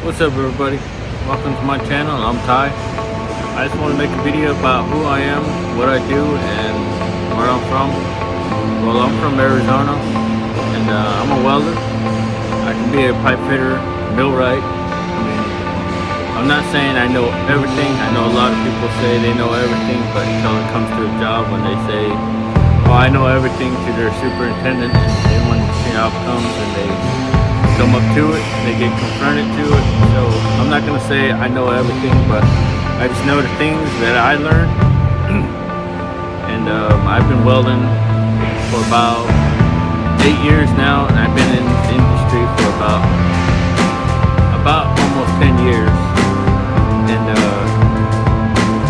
What's up, everybody? Welcome to my channel. I'm Ty. I just want to make a video about who I am, what I do, and where I'm from. Well, I'm from Arizona, and I'm a welder. I can be a pipe fitter, millwright. I mean, I'm not saying I know everything. I know a lot of people say they know everything, but until it comes to a job, when they say, "Oh, I know everything," to their superintendent, and then when the job comes and they come up to it, they get confronted to it. So I'm not gonna say I know everything, but I just know the things that I learned. And I've been welding for about 8 years now, and I've been in the industry for about almost 10 years. And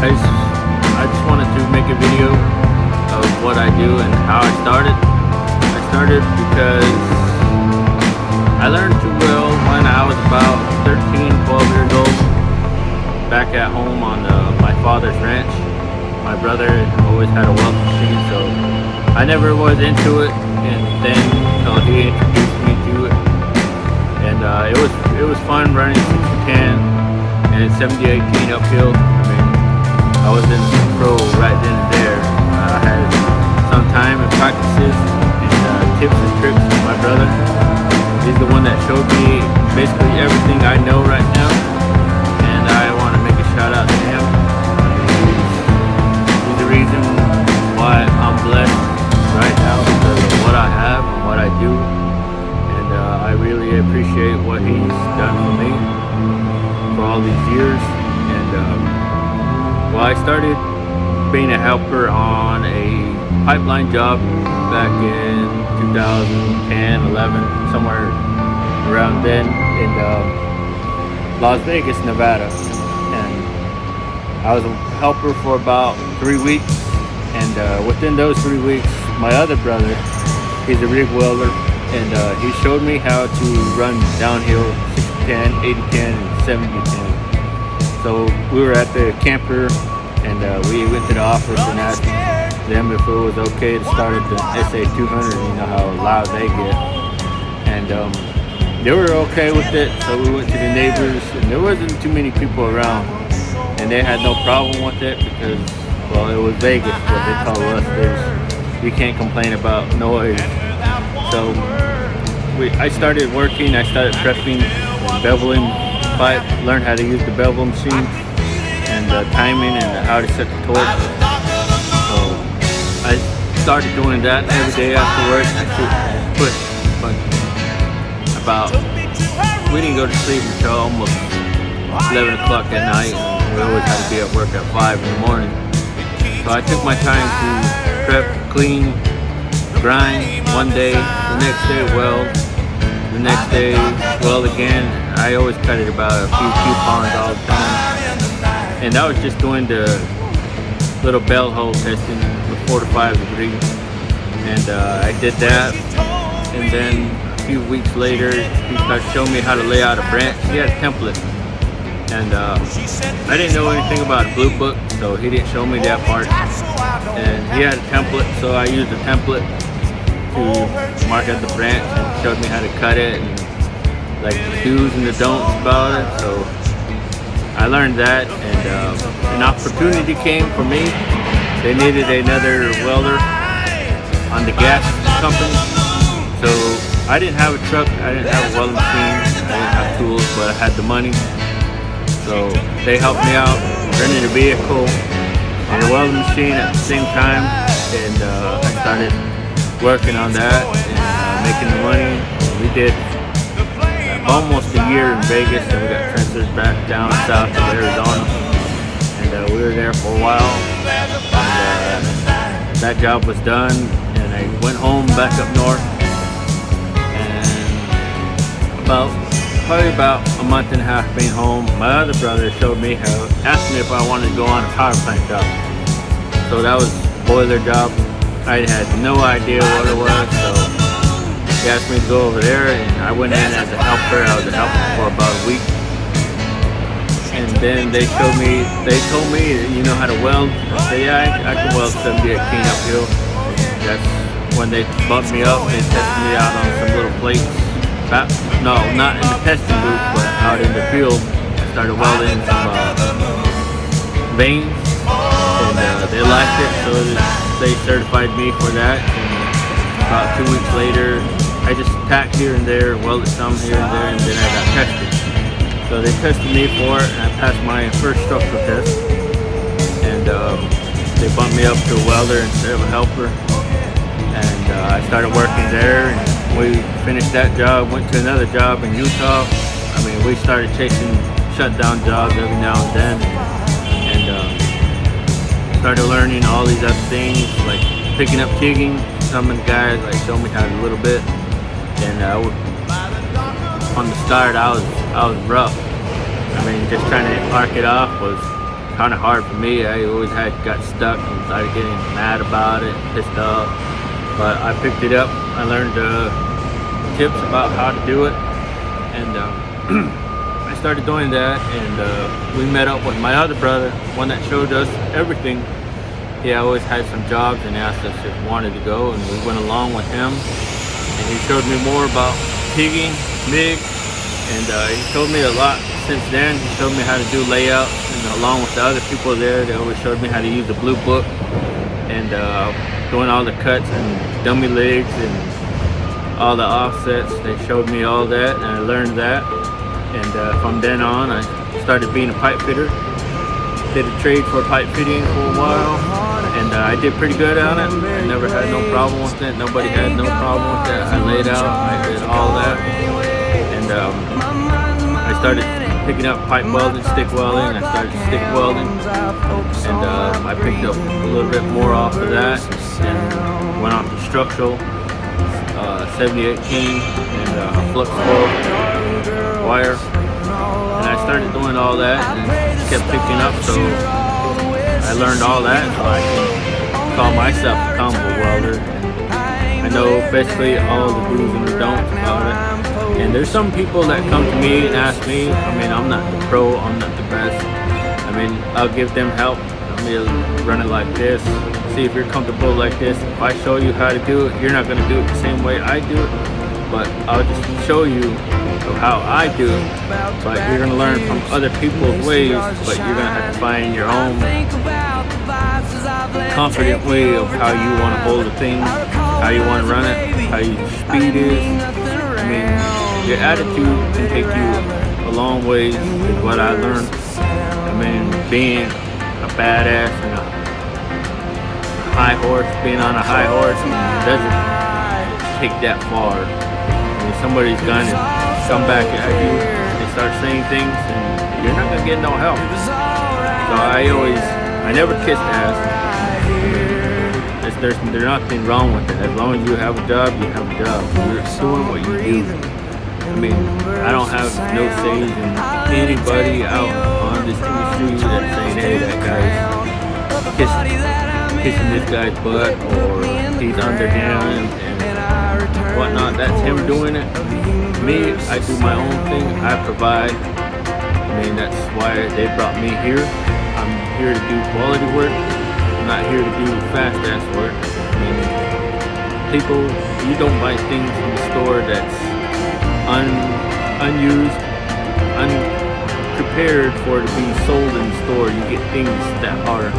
I just wanted to make a video of what I do and how I started. I started because I learned to weld when I was about 13, 12 years old, back at home on my father's ranch. My brother always had a weld machine, so I never was into it, and then he introduced me to it. And it was fun running 60-10 and 70-18 uphill. I mean, I was in pro right then and there. I had some time and practices and tips and tricks with my brother. He's the one that showed me basically everything I know right now, and I want to make a shout out to him. He's the reason why I'm blessed right now, because of what I have and what I do, and I really appreciate what he's done for me for all these years. And well, I started being a helper on a pipeline job back in 2010, 11, somewhere around then, in Las Vegas, Nevada. And I was a helper for about 3 weeks, and within those 3 weeks, my other brother, he's a rig welder, and he showed me how to run downhill 60-10, 80-10, and 70-10. So we were at the camper, and we went to the office and asked them if it was okay to start at the SA200. You know how loud they get, and they were okay with it. So we went to the neighbors, and there wasn't too many people around, and they had no problem with it because, well, it was Vegas. What they told us, you can't complain about noise. So I started working. I started prepping and beveling pipe, learned how to use the bevel machine and timing and how to set the torch. So I started doing that every day after work. I quit, but we didn't go to sleep until almost 11 o'clock at night. We always had to be at work at 5 in the morning. So I took my time to prep, clean, grind one day, the next day weld, the next day weld again. I always cut it about a few coupons all the time. And I was just doing the little bell hole testing with 4 to 5 degrees. And I did that. And then a few weeks later, he started showing me how to lay out a branch. He had a template. And I didn't know anything about a blue book, so he didn't show me that part. And he had a template, so I used the template to mark out the branch, and showed me how to cut it, and like the do's and the don'ts about it. So I learned that, and an opportunity came for me. They needed another welder on the gas company. So I didn't have a truck, I didn't have a welding machine, I didn't have tools, but I had the money. So they helped me out, renting a vehicle and a welding machine at the same time, and I started working on that and making the money. We did almost a year in Vegas, and we got transferred back down south to Arizona, and we were there for a while. And that job was done, and I went home back up north, and probably about a month and a half being home, my other brother asked me if I wanted to go on a power plant job. So that was a boiler job. I had no idea what it was, so he asked me to go over there, and I went in as a helper. I was a helper for about a week, and then they told me, you know how to weld? I said, yeah, I can weld 70-18 uphill. That's when they bumped me up. They tested me out on some little plates. No, not in the testing booth, but out in the field. I started welding some vanes, and they liked it, so they certified me for that. And about 2 weeks later, I just tacked here and there, welded some here and there, and then I got tested. So they tested me for it, and I passed my first structural test. And they bumped me up to a welder instead of a helper. And I started working there, and we finished that job, went to another job in Utah. I mean, we started chasing shutdown jobs every now and then, and started learning all these other things, like picking up TIGging. Some of the guys like showed me how to a little bit, and on the start I was rough. I mean, just trying to arc it off was kind of hard for me. I always got stuck and started getting mad about it, pissed off. But I picked it up. I learned tips about how to do it, and I started doing that. And we met up with my other brother, one that showed us everything. He always had some jobs and asked us if we wanted to go, and we went along with him. And he showed me more about TIGging, MIG, and he showed me a lot since then. He showed me how to do layout, and along with the other people there, they always showed me how to use the blue book, and doing all the cuts and dummy legs and all the offsets. They showed me all that, and I learned that. And from then on, I started being a pipe fitter. Did a trade for pipe fitting for a while, and I did pretty good on it. I never had no problem with it. Nobody had no problem with that. I laid out, I did all that, and I started picking up pipe welding, stick welding. I started stick welding, and I picked up a little bit more off of that, and went on to structural, 7018, and flux core wire. And I started doing all that and kept picking up, so I learned all that, so I can call myself a combo welder. And I know basically all the do's and the don'ts about it. And there's some people that come to me and ask me, I mean, I'm not the pro, I'm not the best. I mean, I'll give them help. I mean, run it like this, see if you're comfortable like this. If I show you how to do it, you're not going to do it the same way I do it, but I'll just show you how I do it. But you're going to learn from other people's ways, but you're going to have to find your own confident way of how you want to hold the thing, how you want to run it, how your speed is. I mean, your attitude can take you a long ways, is what I learned. I mean, being a badass and a high horse, being on a high horse doesn't take that far. I mean, somebody's gonna come back at you and start saying things, and you're not gonna get no help. So I never kissed ass. There's nothing wrong with it. As long as you have a job, you have a job. You're doing what you do. I mean, I don't have no say in anybody out on this industry that's saying, hey, that guy's kissing this guy's butt, or he's under him and whatnot. That's him doing it. Me, I do my own thing. I provide. I mean, that's why they brought me here. I'm here to do quality work. I'm not here to do fast-ass work. I mean, people, you don't buy things from the store that's unused, unprepared for to be sold in the store. You get things that are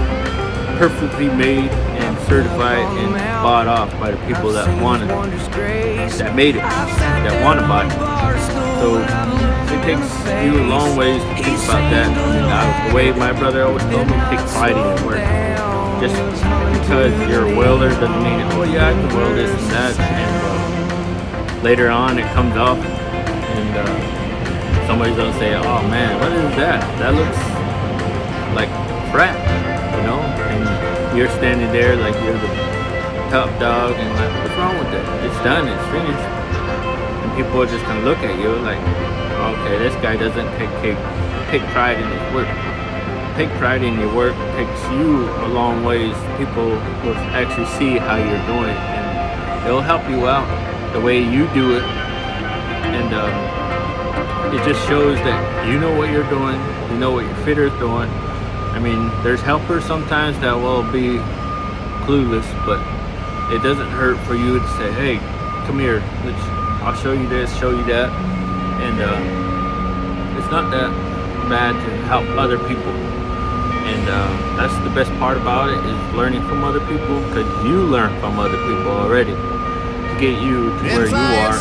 perfectly made and certified and bought off by the people that wanted it, that made it, that want to buy it. So it takes you a long ways to think about that. I mean, the way my brother always told me, take pride in your work. Just because you're a welder doesn't mean, oh yeah, I can weld this and that. And later on it comes off, and somebody's gonna say, oh man, what is that? That looks like crap, you know? And you're standing there like you're the top dog, and like, what's wrong with it? It's done, it's finished. And people are just gonna look at you like, okay, this guy doesn't take pride in his work. Take pride in your work takes you a long ways. People will actually see how you're doing it, and it'll help you out the way you do it. And it just shows that you know what you're doing, you know what your fitter's doing. I mean, there's helpers sometimes that will be clueless, but it doesn't hurt for you to say, hey, come here, I'll show you this, show you that. And not that bad to help other people. And that's the best part about it, is learning from other people, because you learn from other people already to get you to where you are.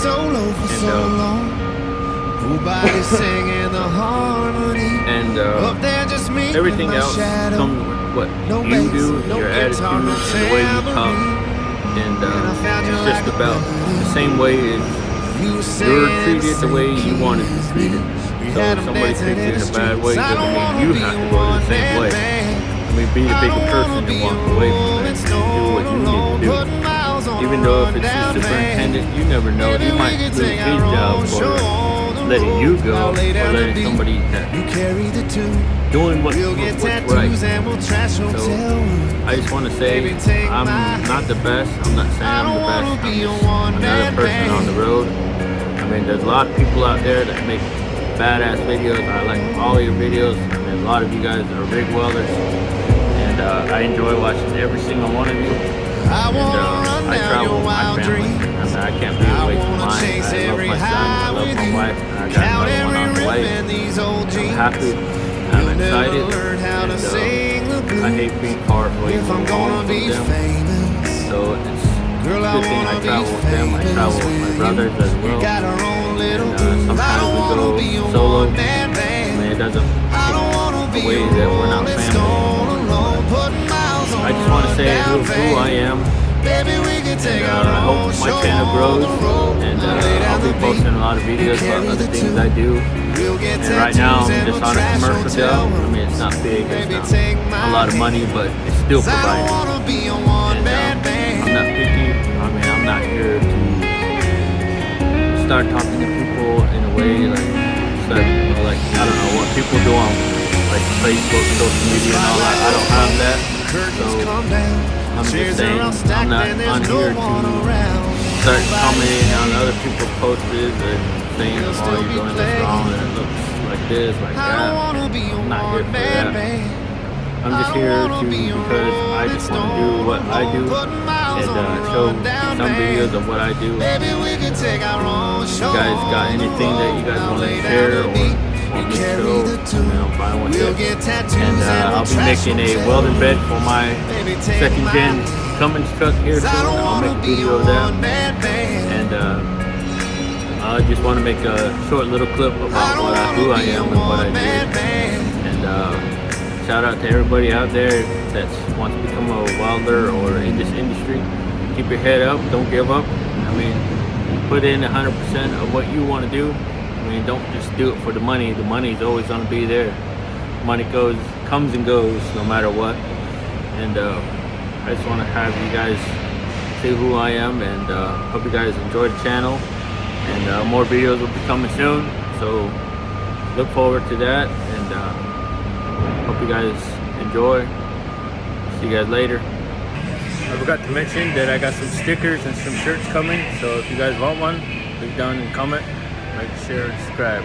And everything else comes with what you do, your attitude, and the way you come. And it's just about the same way as you're treated, the way you want to be treated. So if somebody treats you in a bad way, doesn't mean you have to go the same way. I mean, be the bigger person and walk away from it and do what you need to do. Even though if it's the superintendent, you never know. He might lose his job for letting you go, or letting somebody that doing what's right. So I just want to say, I'm not the best. I'm not saying I'm the best. I'm just another person on the road. I mean, there's a lot of people out there that make badass videos. I like all your videos. I mean, a lot of you guys are big welders, and I enjoy watching every single one of you. And I travel with my family. I mean, I can't be away from mine. I love my son, I love my wife, and I got another one on the way. I'm happy, I'm excited, and I hate being far away from them. So it's a good thing I travel with them. I travel with my brothers as well. And sometimes we go solo. I mean, it doesn't take away that we're not family anymore. I just want to say who I am, and I hope my channel grows, and I'll be posting a lot of videos about other things I do. And right now I'm just on a commercial job. I mean, it's not big, it's not a lot of money, but it's still providing. And I'm not picky. I mean, I'm not here to start talking to people in a way like I don't know what people do on like Facebook, social media, and all that. I don't have that. So I'm just saying, I'm not on here to start commenting on other people's posts and saying, oh, you're doing this wrong and it looks like this, like that. I'm not here for that. I'm just here because I just want to do what I do and show some videos of what I do. If you guys got anything that you guys want to share or want me to show, I'm fine with it. And I'll be making a welding bed for my second gen Cummins truck here soon. I'll make a video of that. And I just want to make a short little clip about who I am and what I do. And shout out to everybody out there that wants to become a welder or in this industry. Keep your head up, don't give up. I mean, put in 100% of what you want to do. I mean, don't just do it for the money. The money's always going to be there. Money comes and goes no matter what. And I just want to have you guys see who I am, and hope you guys enjoy the channel. And more videos will be coming soon, so look forward to that. And hope you guys enjoy. See you guys later. I forgot to mention that I got some stickers and some shirts coming, so if you guys want one, leave down in the comment, like, share, and subscribe.